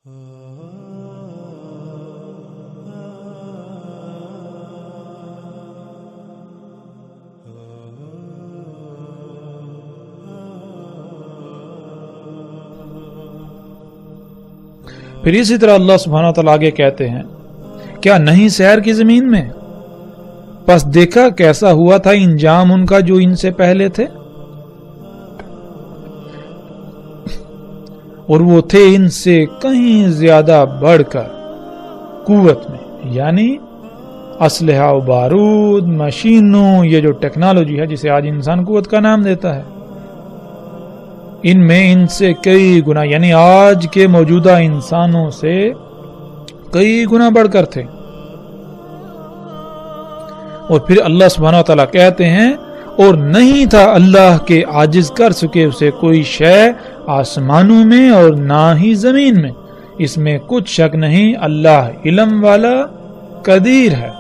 پھر اسی طرح اللہ سبحانہ وتعالیٰ آگے کہتے ہیں، کیا نہیں سیر کی زمین میں، پس دیکھا کیسا ہوا تھا انجام ان کا جو ان سے پہلے تھے، اور وہ تھے ان سے کہیں زیادہ بڑھ کر قوت میں، یعنی اسلحہ و بارود، مشینوں، یہ جو ٹیکنالوجی ہے جسے آج انسان قوت کا نام دیتا ہے، ان میں ان سے کئی گنا، یعنی آج کے موجودہ انسانوں سے کئی گنا بڑھ کر تھے۔ اور پھر اللہ سبحانہ وتعالیٰ کہتے ہیں، اور نہیں تھا اللہ کے عاجز کر سکے اسے کوئی شے آسمانوں میں اور نہ ہی زمین میں، اس میں کچھ شک نہیں اللہ علم والا قدیر ہے،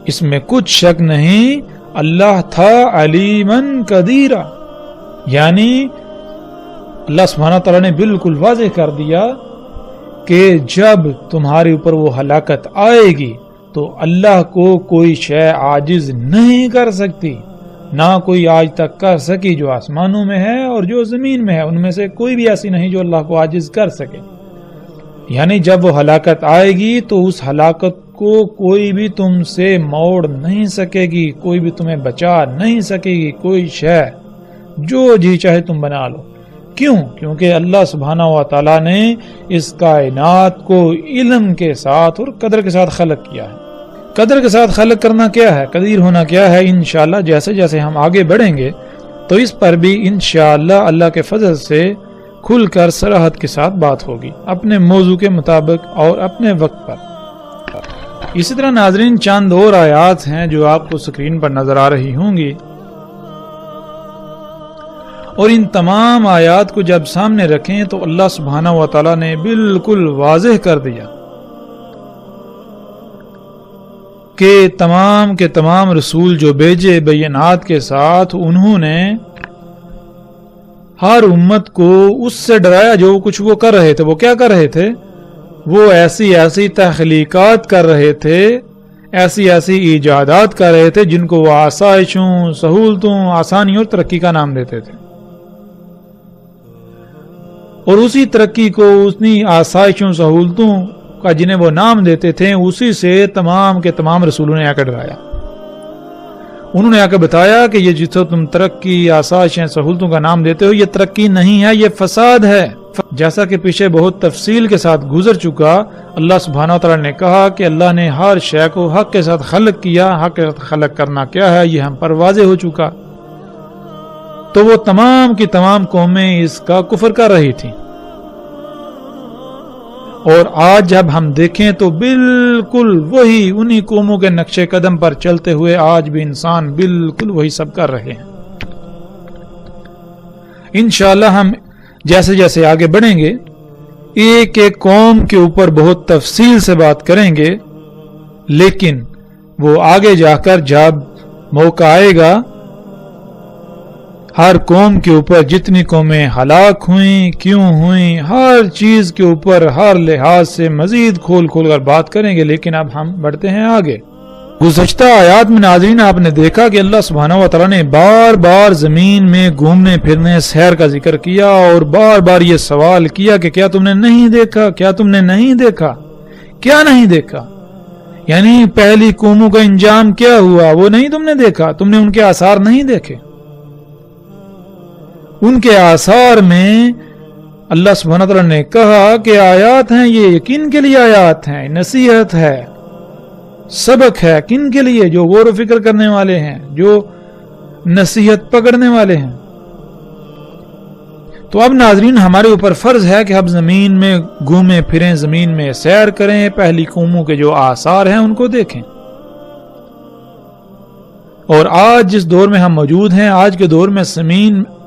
اس میں کچھ شک نہیں اللہ تھا علیمن قدیرہ، یعنی اللہ سبحانہ تعالیٰ نے بالکل واضح کر دیا کہ جب تمہارے اوپر وہ ہلاکت آئے گی تو اللہ کو کوئی شے عاجز نہیں کر سکتی، نہ کوئی آج تک کر سکی جو آسمانوں میں ہے اور جو زمین میں ہے، ان میں سے کوئی بھی ایسی نہیں جو اللہ کو عاجز کر سکے۔ یعنی جب وہ ہلاکت آئے گی تو اس ہلاکت کو کوئی بھی تم سے موڑ نہیں سکے گی، کوئی بھی تمہیں بچا نہیں سکے گی، کوئی شے جو جی چاہے تم بنا لو۔ کیوں؟ کیونکہ اللہ سبحانہ و تعالیٰ نے اس کائنات کو علم کے ساتھ اور قدر کے ساتھ خلق کیا ہے۔ قدر کے ساتھ خلق کرنا کیا ہے، قدیر ہونا کیا ہے، انشاءاللہ جیسے جیسے ہم آگے بڑھیں گے تو اس پر بھی انشاءاللہ اللہ کے فضل سے کھل کر صراحت کے ساتھ بات ہوگی، اپنے موضوع کے مطابق اور اپنے وقت پر۔ اسی طرح ناظرین چند اور آیات ہیں جو آپ کو سکرین پر نظر آ رہی ہوں گی، اور ان تمام آیات کو جب سامنے رکھیں تو اللہ سبحانہ و تعالیٰ نے بالکل واضح کر دیا کہ تمام کے تمام رسول جو بھیجے بینات کے ساتھ، انہوں نے ہر امت کو اس سے ڈرایا جو کچھ وہ کر رہے تھے۔ وہ کیا کر رہے تھے؟ وہ ایسی ایسی تخلیقات کر رہے تھے، ایسی ایسی ایجادات کر رہے تھے جن کو وہ آسائشوں، سہولتوں، آسانیوں اور ترقی کا نام دیتے تھے، اور اسی ترقی کو، اسی آسائشوں، سہولتوں کا جنہیں وہ نام دیتے تھے، اسی سے تمام کے تمام رسولوں نے آ کر ڈرایا۔ انہوں نے آ کر بتایا کہ یہ جسے تم ترقی، آسائشیں، سہولتوں کا نام دیتے ہو، یہ ترقی نہیں ہے، یہ فساد ہے۔ جیسا کہ پیچھے بہت تفصیل کے ساتھ گزر چکا، اللہ سبحانہ وتعالی نے کہا کہ اللہ نے ہر شے کو حق کے ساتھ خلق کیا۔ حق کے ساتھ خلق کرنا کیا ہے یہ ہم پر واضح ہو چکا۔ تو وہ تمام کی تمام قومیں اس کا کفر کر رہی تھیں، اور آج جب ہم دیکھیں تو بالکل وہی انہی قوموں کے نقش قدم پر چلتے ہوئے آج بھی انسان بالکل وہی سب کر رہے ہیں۔ انشاءاللہ ہم جیسے جیسے آگے بڑھیں گے ایک ایک قوم کے اوپر بہت تفصیل سے بات کریں گے، لیکن وہ آگے جا کر جب موقع آئے گا، ہر قوم کے اوپر جتنی قومیں ہلاک ہوئیں، کیوں ہوئیں، ہر چیز کے اوپر ہر لحاظ سے مزید کھول کھول کر بات کریں گے۔ لیکن اب ہم بڑھتے ہیں آگے۔ گزشتہ آیات میں ناظرین آپ نے دیکھا کہ اللہ سبحانہ و تعالیٰ نے بار بار زمین میں گھومنے پھرنے، سیر کا ذکر کیا، اور بار بار یہ سوال کیا کہ کیا تم نے نہیں دیکھا، کیا تم نے نہیں دیکھا، کیا نہیں دیکھا؟ یعنی پہلی قوموں کا انجام کیا ہوا وہ نہیں تم نے دیکھا، تم نے ان کے آثار نہیں دیکھے۔ ان کے آثار میں اللہ سبحانہ تعالیٰ نے کہا کہ آیات ہیں، یہ یقین کے لیے آیات ہیں، نصیحت ہے، سبق ہے، کن کے لیے؟ جو غور و فکر کرنے والے ہیں، جو نصیحت پکڑنے والے ہیں۔ تو اب ناظرین ہمارے اوپر فرض ہے کہ ہم زمین میں گھومیں پھریں، زمین میں سیر کریں، پہلی قوموں کے جو آثار ہیں ان کو دیکھیں۔ اور آج جس دور میں ہم موجود ہیں، آج کے دور میں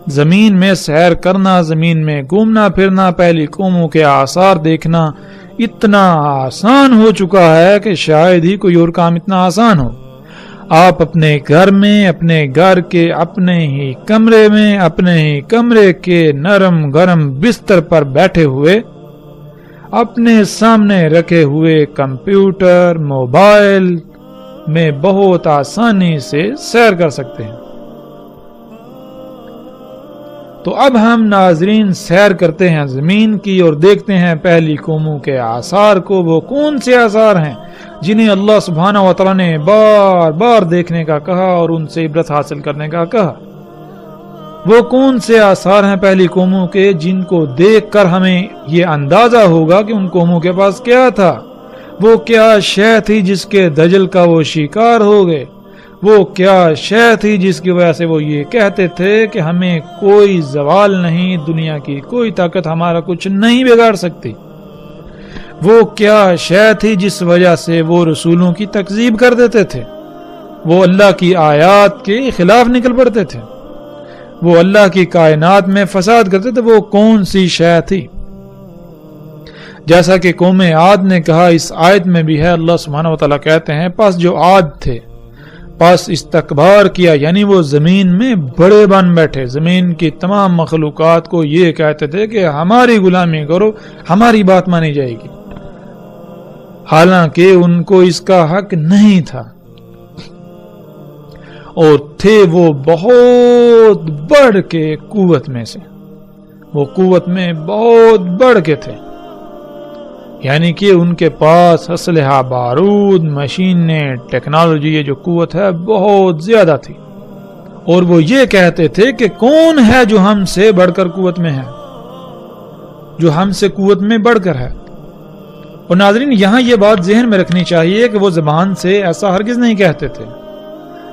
زمین میں سیر کرنا، زمین میں گھومنا پھرنا، پہلی قوموں کے آثار دیکھنا اتنا آسان ہو چکا ہے کہ شاید ہی کوئی اور کام اتنا آسان ہو۔ آپ اپنے گھر میں، اپنے گھر کے اپنے ہی کمرے میں، اپنے ہی کمرے کے نرم گرم بستر پر بیٹھے ہوئے اپنے سامنے رکھے ہوئے کمپیوٹر، موبائل میں بہت آسانی سے سیر کر سکتے ہیں۔ تو اب ہم ناظرین سیر کرتے ہیں زمین کی اور دیکھتے ہیں پہلی قوموں کے آثار کو۔ وہ کون سے آثار ہیں جنہیں اللہ سبحانہ و تعالیٰ نے بار بار دیکھنے کا کہا اور ان سے عبرت حاصل کرنے کا کہا؟ وہ کون سے آثار ہیں پہلی قوموں کے جن کو دیکھ کر ہمیں یہ اندازہ ہوگا کہ ان قوموں کے پاس کیا تھا؟ وہ کیا شے تھی جس کے دجل کا وہ شکار ہو گئے؟ وہ کیا شے تھی جس کی وجہ سے وہ یہ کہتے تھے کہ ہمیں کوئی زوال نہیں، دنیا کی کوئی طاقت ہمارا کچھ نہیں بگاڑ سکتی؟ وہ کیا شے تھی جس وجہ سے وہ رسولوں کی تکذیب کر دیتے تھے؟ وہ اللہ کی آیات کے خلاف نکل پڑتے تھے، وہ اللہ کی کائنات میں فساد کرتے تھے۔ وہ کون سی شے تھی؟ جیسا کہ قوم عاد نے کہا، اس آیت میں بھی ہے، اللہ سبحانہ و تعالیٰ کہتے ہیں پس جو عاد تھے پس استکبار کیا، یعنی وہ زمین میں بڑے بن بیٹھے، زمین کی تمام مخلوقات کو یہ کہتے تھے کہ ہماری غلامی کرو، ہماری بات مانی جائے گی، حالانکہ ان کو اس کا حق نہیں تھا، اور تھے وہ بہت بڑھ کے قوت میں سے، وہ قوت میں بہت بڑھ کے تھے، یعنی کہ ان کے پاس اسلحہ، بارود، مشینیں، ٹیکنالوجی، یہ جو قوت ہے بہت زیادہ تھی، اور وہ یہ کہتے تھے کہ کون ہے جو ہم سے بڑھ کر قوت میں ہے، جو ہم سے قوت میں بڑھ کر ہے۔ اور ناظرین یہاں یہ بات ذہن میں رکھنی چاہیے کہ وہ زبان سے ایسا ہرگز نہیں کہتے تھے،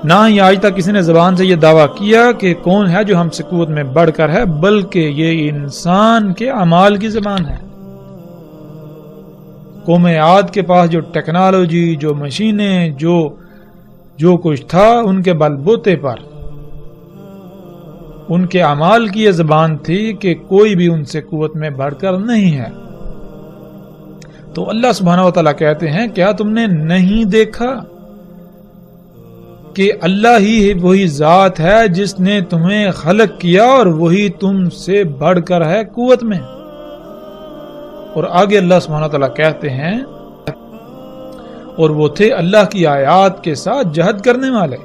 نہ ہی آج تک کسی نے زبان سے یہ دعویٰ کیا کہ کون ہے جو ہم سے قوت میں بڑھ کر ہے، بلکہ یہ انسان کے اعمال کی زبان ہے۔ قوم عاد کے پاس جو ٹیکنالوجی، جو مشینیں، جو کچھ تھا، ان کے بل بوتے پر ان کے اعمال کی یہ زبان تھی کہ کوئی بھی ان سے قوت میں بڑھ کر نہیں ہے۔ تو اللہ سبحانہ و تعالیٰ کہتے ہیں کیا تم نے نہیں دیکھا کہ اللہ ہی وہی ذات ہے جس نے تمہیں خلق کیا اور وہی تم سے بڑھ کر ہے قوت میں؟ اور آگے اللہ سبحانہ وتعالیٰ کہتے ہیں اور وہ تھے اللہ کی آیات کے ساتھ جہد کرنے والے،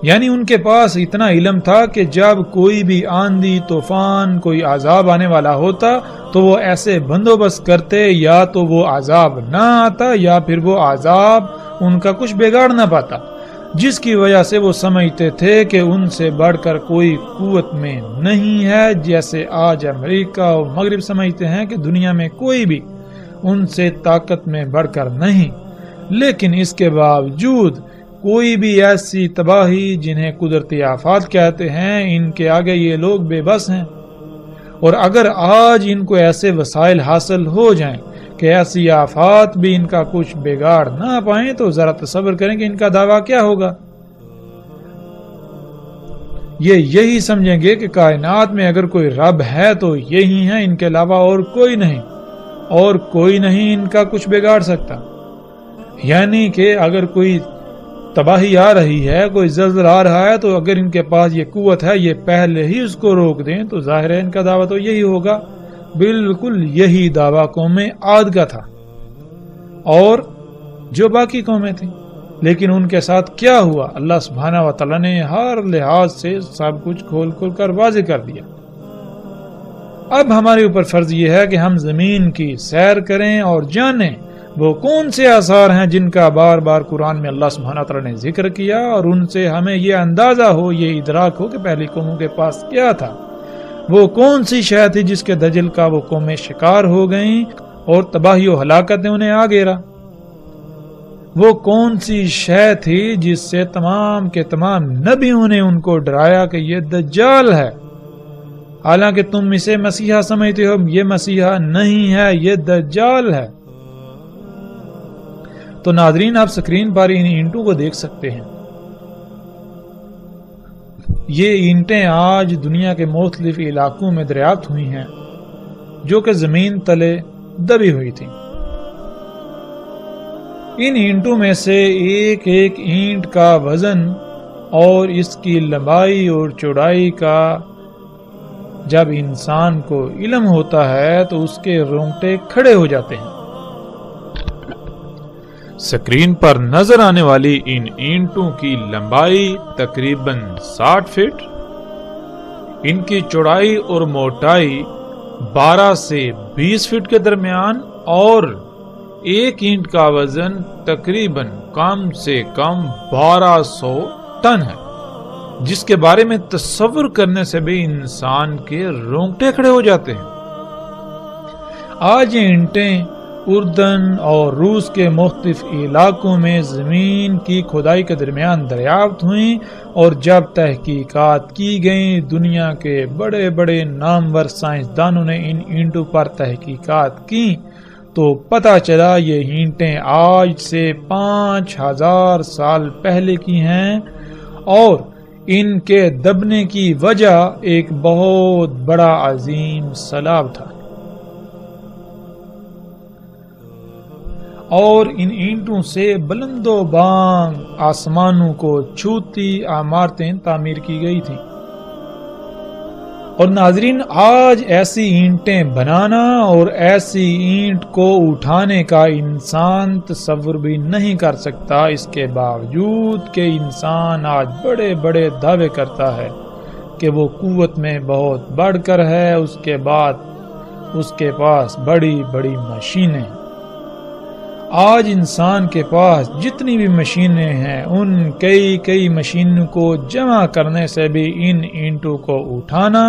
یعنی ان کے پاس اتنا علم تھا کہ جب کوئی بھی آندھی، طوفان، کوئی عذاب آنے والا ہوتا تو وہ ایسے بندوبست کرتے یا تو وہ عذاب نہ آتا یا پھر وہ عذاب ان کا کچھ بگاڑ نہ پاتا، جس کی وجہ سے وہ سمجھتے تھے کہ ان سے بڑھ کر کوئی قوت میں نہیں ہے، جیسے آج امریکہ اور مغرب سمجھتے ہیں کہ دنیا میں کوئی بھی ان سے طاقت میں بڑھ کر نہیں۔ لیکن اس کے باوجود کوئی بھی ایسی تباہی جنہیں قدرتی آفات کہتے ہیں، ان کے آگے یہ لوگ بے بس ہیں، اور اگر آج ان کو ایسے وسائل حاصل ہو جائیں کہ ایسی آفات بھی ان کا کچھ بگاڑ نہ پائیں تو ذرا تصور کریں کہ ان کا دعویٰ کیا ہوگا۔ یہ یہی سمجھیں گے کہ کائنات میں اگر کوئی رب ہے تو یہی ہے، ان کے علاوہ اور کوئی نہیں، اور کوئی نہیں ان کا کچھ بگاڑ سکتا۔ یعنی کہ اگر کوئی تباہی آ رہی ہے، کوئی زلزلہ آ رہا ہے، تو اگر ان کے پاس یہ قوت ہے یہ پہلے ہی اس کو روک دیں تو ظاہر ہے ان کا دعویٰ تو یہی ہوگا۔ بالکل یہی دعویٰ قوم عاد کا تھا اور جو باقی قومیں تھیں، لیکن ان کے ساتھ کیا ہوا؟ اللہ سبحانہ و تعالیٰ نے ہر لحاظ سے سب کچھ کھول کھول کر واضح کر دیا۔ اب ہمارے اوپر فرض یہ ہے کہ ہم زمین کی سیر کریں اور جانیں وہ کون سے آثار ہیں جن کا بار بار قرآن میں اللہ سبحانہ و تعالیٰ نے ذکر کیا، اور ان سے ہمیں یہ اندازہ ہو، یہ ادراک ہو کہ پہلی قوموں کے پاس کیا تھا، وہ کون سی شے تھی جس کے دجل کا وہ قومیں شکار ہو گئیں اور تباہی و ہلاکت نے انہیں آ گھیرا، وہ کون سی شے تھی جس سے تمام کے تمام نبیوں نے ان کو ڈرایا کہ یہ دجال ہے، حالانکہ تم اسے مسیحا سمجھتے ہو، یہ مسیحا نہیں ہے، یہ دجال ہے۔ تو ناظرین آپ سکرین پر ان اینٹوں کو دیکھ سکتے ہیں، یہ اینٹیں آج دنیا کے مختلف علاقوں میں دریافت ہوئی ہیں جو کہ زمین تلے دبی ہوئی تھی، ان اینٹوں میں سے ایک ایک اینٹ کا وزن اور اس کی لمبائی اور چوڑائی کا جب انسان کو علم ہوتا ہے تو اس کے رونگٹے کھڑے ہو جاتے ہیں۔ اسکرین پر نظر آنے والی ان اینٹوں کی لمبائی تقریباً 60 فٹ، ان کی چوڑائی اور موٹائی 12 سے 20 فٹ کے درمیان، اور ایک اینٹ کا وزن تقریباً کم سے کم 1200 ٹن ہے، جس کے بارے میں تصور کرنے سے بھی انسان کے رونگٹے کھڑے ہو جاتے ہیں۔ آج یہ اینٹیں اردن اور روس کے مختلف علاقوں میں زمین کی کھدائی کے درمیان دریافت ہوئیں، اور جب تحقیقات کی گئیں دنیا کے بڑے بڑے نامور سائنسدانوں نے ان اینٹوں پر تحقیقات کی تو پتہ چلا یہ اینٹیں آج سے 5000 سال پہلے کی ہیں، اور ان کے دبنے کی وجہ ایک بہت بڑا عظیم سیلاب تھا، اور ان اینٹوں سے بلند و بانگ آسمانوں کو چھوتی عمارتیں تعمیر کی گئی تھیں۔ اور ناظرین، آج ایسی اینٹیں بنانا اور ایسی اینٹ کو اٹھانے کا انسان تصور بھی نہیں کر سکتا، اس کے باوجود کہ انسان آج بڑے بڑے دعوے کرتا ہے کہ وہ قوت میں بہت بڑھ کر ہے، اس کے بعد اس کے پاس بڑی بڑی مشینیں۔ آج انسان کے پاس جتنی بھی مشینیں ہیں ان کئی مشینوں کو جمع کرنے سے بھی ان اینٹوں کو اٹھانا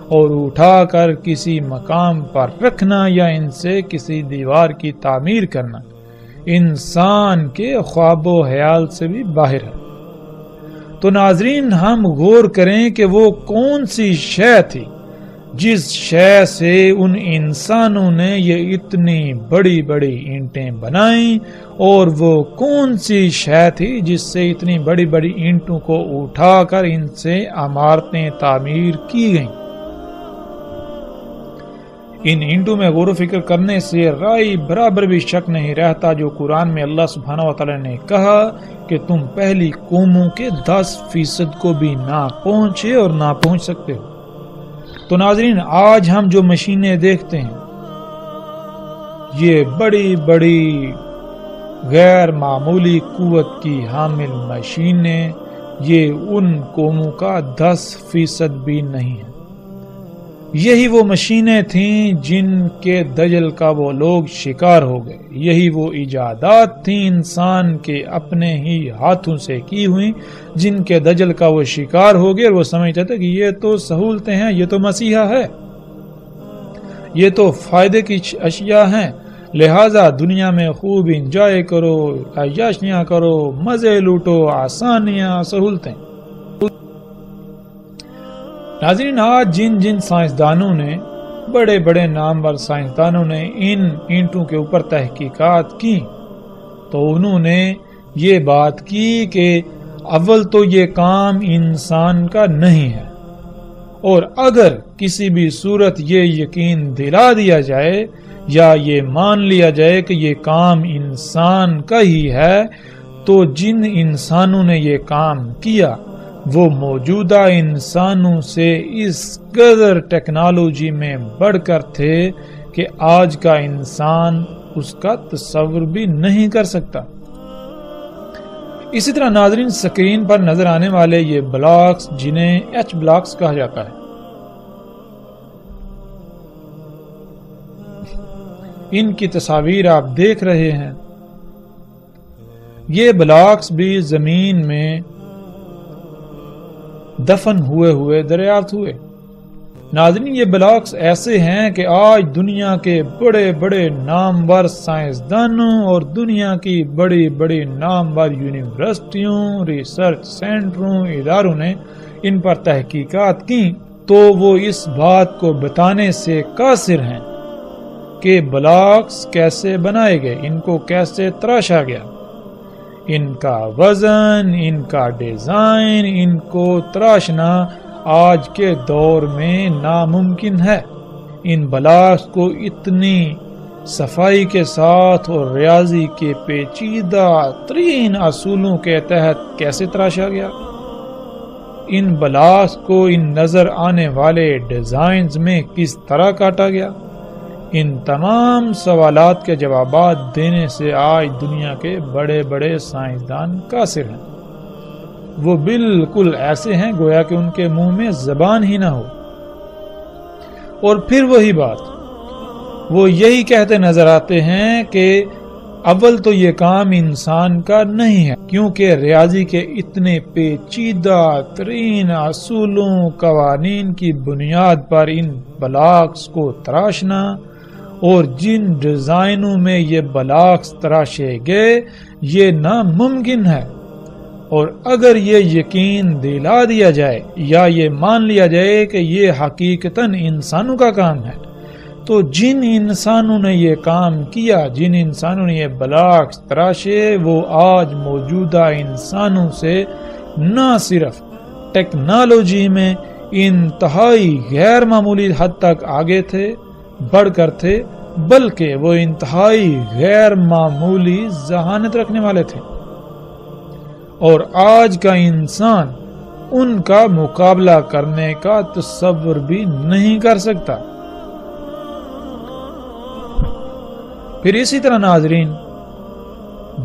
اور اٹھا کر کسی مقام پر رکھنا یا ان سے کسی دیوار کی تعمیر کرنا انسان کے خواب و خیال سے بھی باہر ہے۔ تو ناظرین، ہم غور کریں کہ وہ کون سی شے تھی جس شے سے ان انسانوں نے یہ اتنی بڑی بڑی اینٹیں بنائیں، اور وہ کون سی شے تھی جس سے اتنی بڑی بڑی اینٹوں کو اٹھا کر ان سے عمارتیں تعمیر کی گئیں۔ ان اینٹوں میں غور و فکر کرنے سے رائی برابر بھی شک نہیں رہتا جو قرآن میں اللہ سبحانہ وتعالی نے کہا کہ تم پہلی قوموں کے 10% کو بھی نہ پہنچے اور نہ پہنچ سکتے ہو۔ تو ناظرین، آج ہم جو مشینیں دیکھتے ہیں یہ بڑی بڑی غیر معمولی قوت کی حامل مشینیں، یہ ان قوموں کا 10% بھی نہیں ہے۔ یہی وہ مشینیں تھیں جن کے دجل کا وہ لوگ شکار ہو گئے، یہی وہ ایجادات تھیں انسان کے اپنے ہی ہاتھوں سے کی ہوئی جن کے دجل کا وہ شکار ہو گئے، اور وہ سمجھتے تھے کہ یہ تو سہولتیں ہیں، یہ تو مسیحا ہے، یہ تو فائدے کی اشیاء ہیں، لہذا دنیا میں خوب انجوائے کرو، عیاشیاں کرو، مزے لوٹو، آسانیاں، سہولتیں۔ ناظرین، آج جن سائنسدانوں نے، بڑے بڑے نامور سائنسدانوں نے ان اینٹوں کے اوپر تحقیقات کی تو انہوں نے یہ بات کی کہ اول تو یہ کام انسان کا نہیں ہے، اور اگر کسی بھی صورت یہ یقین دلا دیا جائے یا یہ مان لیا جائے کہ یہ کام انسان کا ہی ہے تو جن انسانوں نے یہ کام کیا وہ موجودہ انسانوں سے اس قدر ٹیکنالوجی میں بڑھ کر تھے کہ آج کا انسان اس کا تصور بھی نہیں کر سکتا۔ اسی طرح ناظرین، سکرین پر نظر آنے والے یہ بلاکس جنہیں ایچ بلاکس کہا جاتا ہے، ان کی تصاویر آپ دیکھ رہے ہیں۔ یہ بلاکس بھی زمین میں دفن ہوئے دریافت ہوئے۔ ناظرین، یہ بلاکس ایسے ہیں کہ آج دنیا کے بڑے بڑے نامور سائنسدانوں اور دنیا کی بڑی بڑی نامور یونیورسٹیوں، ریسرچ سینٹروں، اداروں نے ان پر تحقیقات کی تو وہ اس بات کو بتانے سے قاصر ہیں کہ بلاکس کیسے بنائے گئے، ان کو کیسے تراشا گیا، ان کا وزن، ان کا ڈیزائن، ان کو تراشنا آج کے دور میں ناممکن ہے۔ ان بلاکس کو اتنی صفائی کے ساتھ اور ریاضی کے پیچیدہ ترین اصولوں کے تحت کیسے تراشا گیا؟ ان بلاکس کو ان نظر آنے والے ڈیزائنز میں کس طرح کاٹا گیا؟ ان تمام سوالات کے جوابات دینے سے آج دنیا کے بڑے بڑے سائنسدان قاصر ہیں۔ وہ بالکل ایسے ہیں گویا کہ ان کے منہ میں زبان ہی نہ ہو۔ اور پھر وہی بات، وہ یہی کہتے نظر آتے ہیں کہ اول تو یہ کام انسان کا نہیں ہے، کیونکہ ریاضی کے اتنے پیچیدہ ترین اصولوں قوانین کی بنیاد پر ان بلاکس کو تراشنا اور جن ڈیزائنوں میں یہ بلاکس تراشے گئے یہ ناممکن ہے۔ اور اگر یہ یقین دلا دیا جائے یا یہ مان لیا جائے کہ یہ حقیقتاً انسانوں کا کام ہے، تو جن انسانوں نے یہ کام کیا، جن انسانوں نے یہ بلاکس تراشے، وہ آج موجودہ انسانوں سے نہ صرف ٹیکنالوجی میں انتہائی غیر معمولی حد تک آگے تھے، بڑھ کر تھے، بلکہ وہ انتہائی غیر معمولی ذہانت رکھنے والے تھے۔ اور آج کا انسان ان کا مقابلہ کرنے کا تصور بھی نہیں کر سکتا۔ پھر اسی طرح ناظرین،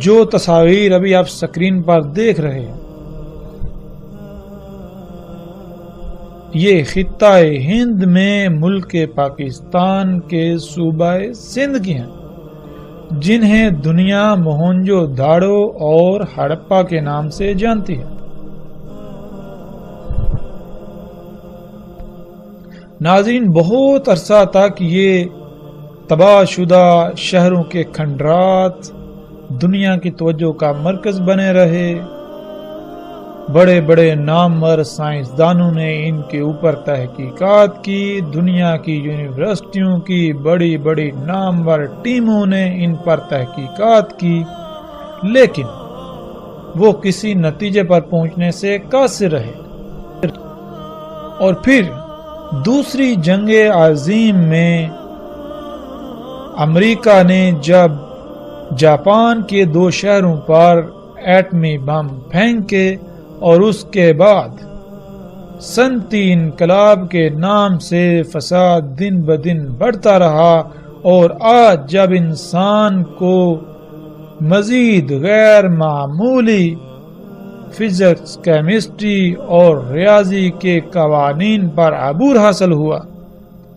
جو تصاویر ابھی آپ سکرین پر دیکھ رہے ہیں، یہ خطہ ہند میں ملک پاکستان کے صوبہ سندھ کی ہیں، جنہیں دنیا موہنجو داڑو اور ہڑپا کے نام سے جانتی ہے۔ ناظرین، بہت عرصہ تک یہ تباہ شدہ شہروں کے کھنڈرات دنیا کی توجہ کا مرکز بنے رہے۔ بڑے بڑے نامور سائنسدانوں نے ان کے اوپر تحقیقات کی، دنیا کی یونیورسٹیوں کی بڑی بڑی نامور ٹیموں نے ان پر تحقیقات کی، لیکن وہ کسی نتیجے پر پہنچنے سے قاصر رہے۔ اور پھر دوسری جنگ عظیم میں امریکہ نے جب جاپان کے 2 شہروں پر ایٹمی بم پھینکے اور اس کے بعد صنعتی انقلاب کے نام سے فساد دن بدن بڑھتا رہا، اور آج جب انسان کو مزید غیر معمولی فزکس، کیمسٹری اور ریاضی کے قوانین پر عبور حاصل ہوا،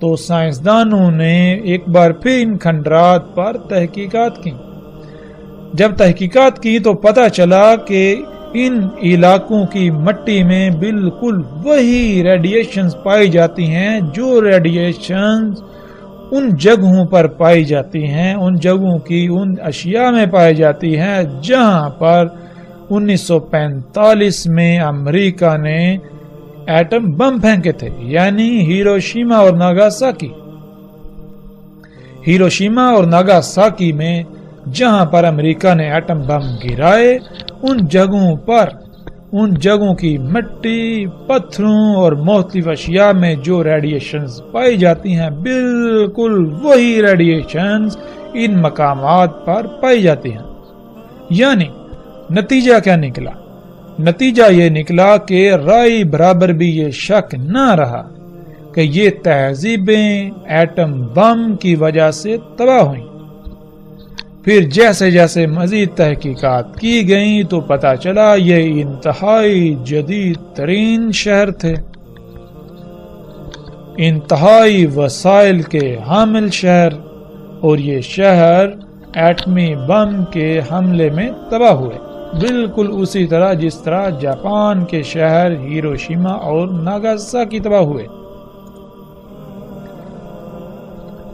تو سائنسدانوں نے ایک بار پھر ان کھنڈرات پر تحقیقات کی۔ جب تحقیقات کی تو پتہ چلا کہ ان علاقوں کی مٹی میں بالکل وہی ریڈیشنز پائی جاتی ہیں جو ریڈیشنز ان جگہوں پر پائی جاتی ہیں، ان جگہوں کی ان اشیاء میں پائی جاتی ہیں جہاں پر 1945 میں امریکہ نے ایٹم بم پھینکے تھے، یعنی ہیروشیما اور ناگاساکی۔ ہیروشیما اور ناگاساکی میں جہاں پر امریکہ نے ایٹم بم گرائے، ان جگہوں کی مٹی، پتھروں اور مختلف اشیاء میں جو ریڈیشنز پائی جاتی ہیں، بالکل وہی ریڈیشنز ان مقامات پر پائی جاتی ہیں۔ یعنی نتیجہ کیا نکلا؟ نتیجہ یہ نکلا کہ رائے برابر بھی یہ شک نہ رہا کہ یہ تہذیبیں ایٹم بم کی وجہ سے تباہ ہوئیں۔ پھر جیسے جیسے مزید تحقیقات کی گئیں تو پتہ چلا یہ انتہائی جدید ترین شہر تھے، انتہائی وسائل کے حامل شہر، اور یہ شہر ایٹمی بم کے حملے میں تباہ ہوئے، بالکل اسی طرح جس طرح جاپان کے شہر ہیروشیما اور ناگاساکی تباہ ہوئے۔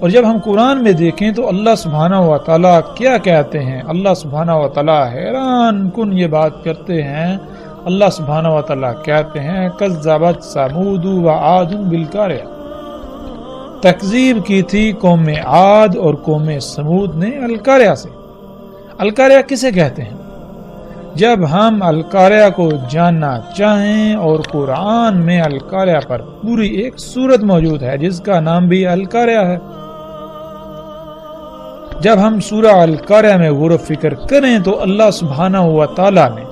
اور جب ہم قرآن میں دیکھیں تو اللہ سبحانہ و تعالیٰ کیا کہتے ہیں؟ اللہ سبحانہ و تعالیٰ حیران کن یہ بات کرتے ہیں۔ اللہ سبحانہ و تعالیٰ کہتے ہیں کذبت ثمود و عاد بالقاریہ، تکذیب کی تھی قوم عاد اور قوم ثمود نے القاریہ سے۔ القاریہ کسے کہتے ہیں؟ جب ہم القاریہ کو جاننا چاہیں، اور قرآن میں القاریہ پر پوری ایک سورت موجود ہے جس کا نام بھی القاریہ ہے۔ جب ہم سورہ القاریہ میں غور و فکر کریں تو اللہ سبحانہ و تعالیٰ نے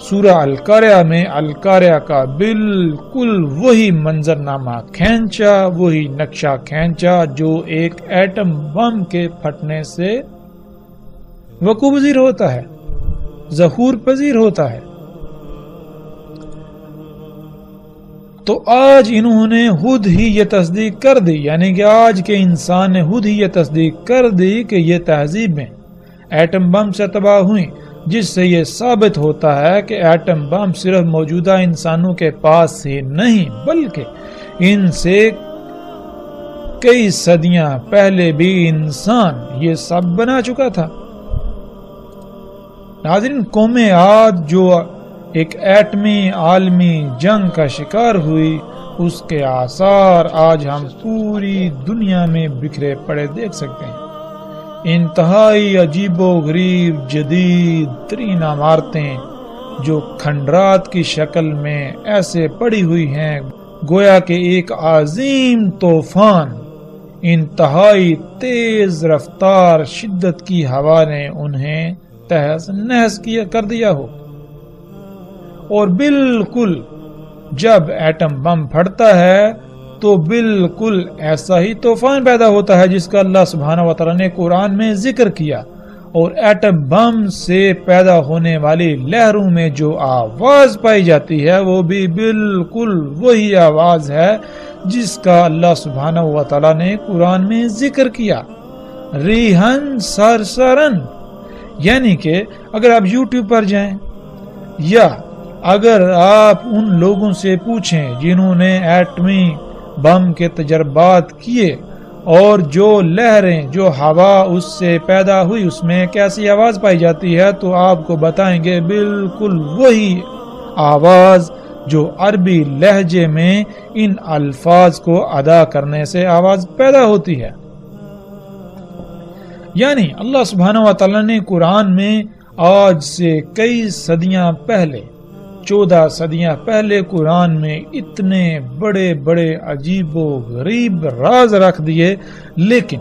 سورہ القاریہ میں القاریہ کا بالکل وہی منظرنامہ کھینچا، وہی نقشہ کھینچا جو ایک ایٹم بم کے پھٹنے سے وقوع پذیر ہوتا ہے، ظہور پذیر ہوتا ہے۔ تو آج انہوں نے خود ہی یہ تصدیق کر دی، یعنی کہ آج کے انسان نے خود ہی یہ تصدیق کر دی کہ یہ تہذیبیں ایٹم بم سے تباہ ہوئیں، جس سے یہ ثابت ہوتا ہے کہ ایٹم بم صرف موجودہ انسانوں کے پاس ہی نہیں بلکہ ان سے کئی صدیاں پہلے بھی انسان یہ سب بنا چکا تھا۔ ناظرین، قوم عاد جو ایک ایٹمی عالمی جنگ کا شکار ہوئی، اس کے آثار آج ہم پوری دنیا میں بکھرے پڑے دیکھ سکتے ہیں۔ انتہائی عجیب و غریب جدید ترین عمارتیں جو کھنڈرات کی شکل میں ایسے پڑی ہوئی ہیں گویا کہ ایک عظیم طوفان، انتہائی تیز رفتار شدت کی ہوا نے انہیں تہس نہس کر دیا ہو۔ اور بالکل جب ایٹم بم پھٹتا ہے تو بالکل ایسا ہی طوفان پیدا ہوتا ہے جس کا اللہ سبحانہ و تعالیٰ نے قرآن میں ذکر کیا، اور ایٹم بم سے پیدا ہونے والی لہروں میں جو آواز پائی جاتی ہے وہ بھی بالکل وہی آواز ہے جس کا اللہ سبحانہ و تعالیٰ نے قرآن میں ذکر کیا، ریحن سرسرن۔ یعنی کہ اگر آپ یوٹیوب پر جائیں یا اگر آپ ان لوگوں سے پوچھیں جنہوں نے ایٹمی بم کے تجربات کیے اور جو لہریں جو ہوا اس سے پیدا ہوئی اس میں کیسی آواز پائی جاتی ہے، تو آپ کو بتائیں گے بالکل وہی آواز جو عربی لہجے میں ان الفاظ کو ادا کرنے سے آواز پیدا ہوتی ہے۔ یعنی اللہ سبحانہ و تعالیٰ نے قرآن میں آج سے کئی صدیاں پہلے 14 صدیاں پہلے قرآن میں اتنے بڑے بڑے عجیب و غریب راز رکھ دیے، لیکن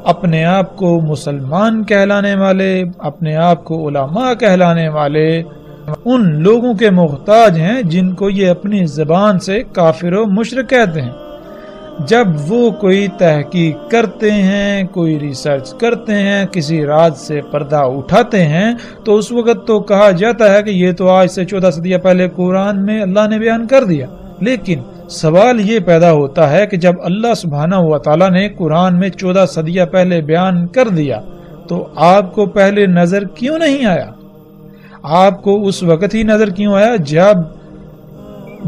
اپنے آپ کو مسلمان کہلانے والے، اپنے آپ کو علماء کہلانے والے ان لوگوں کے محتاج ہیں جن کو یہ اپنی زبان سے کافر و مشرک کہتے ہیں۔ جب وہ کوئی تحقیق کرتے ہیں، کوئی ریسرچ کرتے ہیں، کسی راز سے پردہ اٹھاتے ہیں تو اس وقت تو کہا جاتا ہے کہ یہ تو آج سے 14 صدیاں پہلے قرآن میں اللہ نے بیان کر دیا، لیکن سوال یہ پیدا ہوتا ہے کہ جب اللہ سبحانہ و تعالیٰ نے قرآن میں 14 صدیاں پہلے بیان کر دیا تو آپ کو پہلے نظر کیوں نہیں آیا؟ آپ کو اس وقت ہی نظر کیوں آیا جب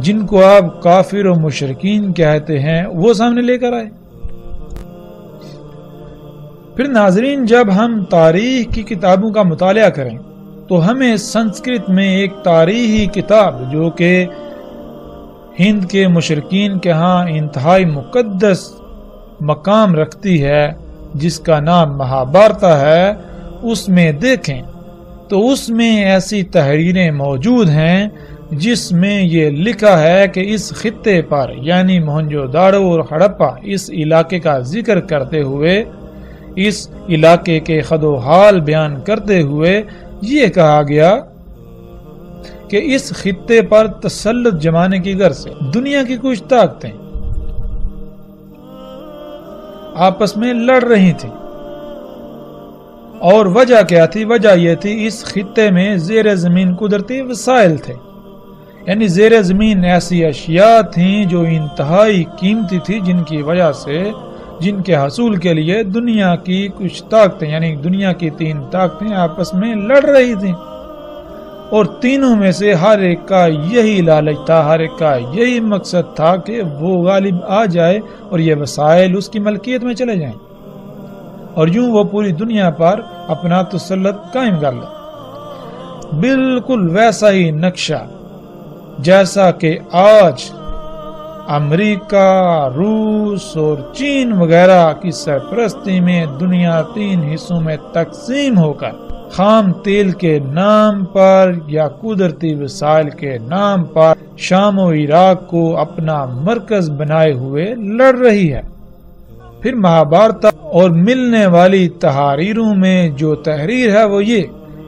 جن کو آپ کافر و مشرکین کہتے ہیں وہ سامنے لے کر آئے؟ پھر ناظرین، جب ہم تاریخ کی کتابوں کا مطالعہ کریں تو ہمیں سنسکرت میں ایک تاریخی کتاب جو کہ ہند کے مشرکین کے ہاں انتہائی مقدس مقام رکھتی ہے، جس کا نام مہابھارتا ہے، اس میں دیکھیں تو اس میں ایسی تحریریں موجود ہیں جس میں یہ لکھا ہے کہ اس خطے پر یعنی موہنجو داڑو اور ہڑپا اس علاقے کا ذکر کرتے ہوئے، اس علاقے کے خد و حال بیان کرتے ہوئے یہ کہا گیا کہ اس خطے پر تسلط جمانے کی غرض سے دنیا کی کچھ طاقتیں آپس میں لڑ رہی تھیں، اور وجہ کیا تھی؟ وجہ یہ تھی اس خطے میں زیر زمین قدرتی وسائل تھے، یعنی زیر زمین ایسی اشیاء تھیں جو انتہائی قیمتی تھی، جن کی وجہ سے، جن کے حصول کے لیے دنیا کی کچھ طاقتیں یعنی دنیا کی 3 طاقتیں آپس میں لڑ رہی تھیں، اور تینوں میں سے ہر ایک کا یہی لالچ تھا، ہر ایک کا یہی مقصد تھا کہ وہ غالب آ جائے اور یہ وسائل اس کی ملکیت میں چلے جائیں، اور یوں وہ پوری دنیا پر اپنا تسلط قائم کر لے۔ بالکل ویسا ہی نقشہ جیسا کہ آج امریکہ، روس اور چین وغیرہ کی سرپرستی میں دنیا 3 حصوں میں تقسیم ہو کر خام تیل کے نام پر یا قدرتی وسائل کے نام پر شام و عراق کو اپنا مرکز بنائے ہوئے لڑ رہی ہے۔ پھر مہابھارت اور ملنے والی تحریروں میں جو تحریر ہے وہ یہ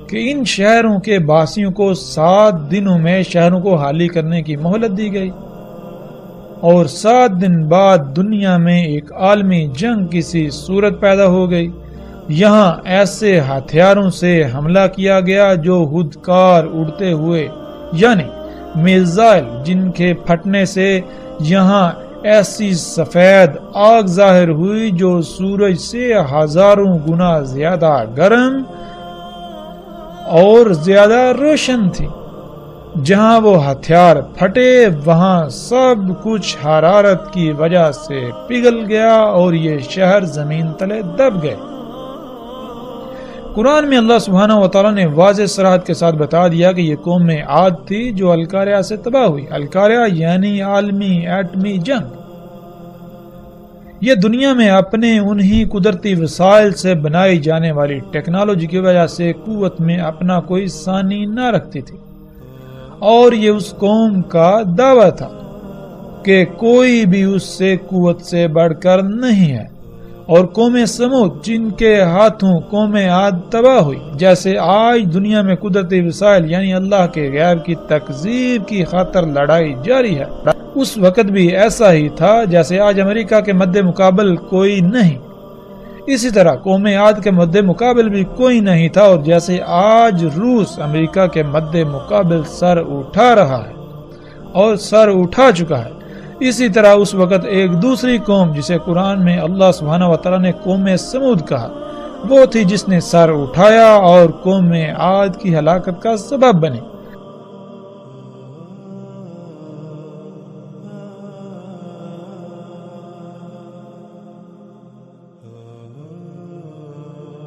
کہ ان شہروں کے باسیوں کو 7 دنوں میں شہروں کو خالی کرنے کی مہلت دی گئی، اور 7 دن بعد دنیا میں ایک عالمی جنگ کسی صورت پیدا ہو گئی۔ یہاں ایسے ہتھیاروں سے حملہ کیا گیا جو خودکار اڑتے ہوئے، یعنی میزائل، جن کے پھٹنے سے یہاں ایسی سفید آگ ظاہر ہوئی جو سورج سے 1000 گنا زیادہ گرم اور زیادہ روشن تھی۔ جہاں وہ ہتھیار پھٹے وہاں سب کچھ حرارت کی وجہ سے پگھل گیا اور یہ شہر زمین تلے دب گئے۔ قرآن میں اللہ سبحانہ وتعالی نے واضح صراحت کے ساتھ بتا دیا کہ یہ قوم عاد تھی جو القاریہ سے تباہ ہوئی۔ القاریہ یعنی عالمی ایٹمی جنگ۔ یہ دنیا میں اپنے انہی قدرتی وسائل سے بنائی جانے والی ٹیکنالوجی کی وجہ سے قوت میں اپنا کوئی ثانی نہ رکھتی تھی، اور یہ اس قوم کا دعویٰ تھا کہ کوئی بھی اس سے قوت سے بڑھ کر نہیں ہے۔ اور قوم سمود جن کے ہاتھوں قوم عاد تباہ ہوئی، جیسے آج دنیا میں قدرتی وسائل یعنی اللہ کے غیب کی تکذیب کی خاطر لڑائی جاری ہے، اس وقت بھی ایسا ہی تھا جیسے آج امریکہ کے مد مقابل کوئی نہیں، اسی طرح قوم عاد کے مد مقابل بھی کوئی نہیں تھا، اور جیسے آج روس امریکہ کے مد مقابل سر اٹھا رہا ہے اور سر اٹھا چکا ہے، اسی طرح اس وقت ایک دوسری قوم جسے قرآن میں اللہ سبحانہ وتعالی نے قوم سمود کہا، وہ تھی جس نے سر اٹھایا اور قوم عاد کی ہلاکت کا سبب بنی۔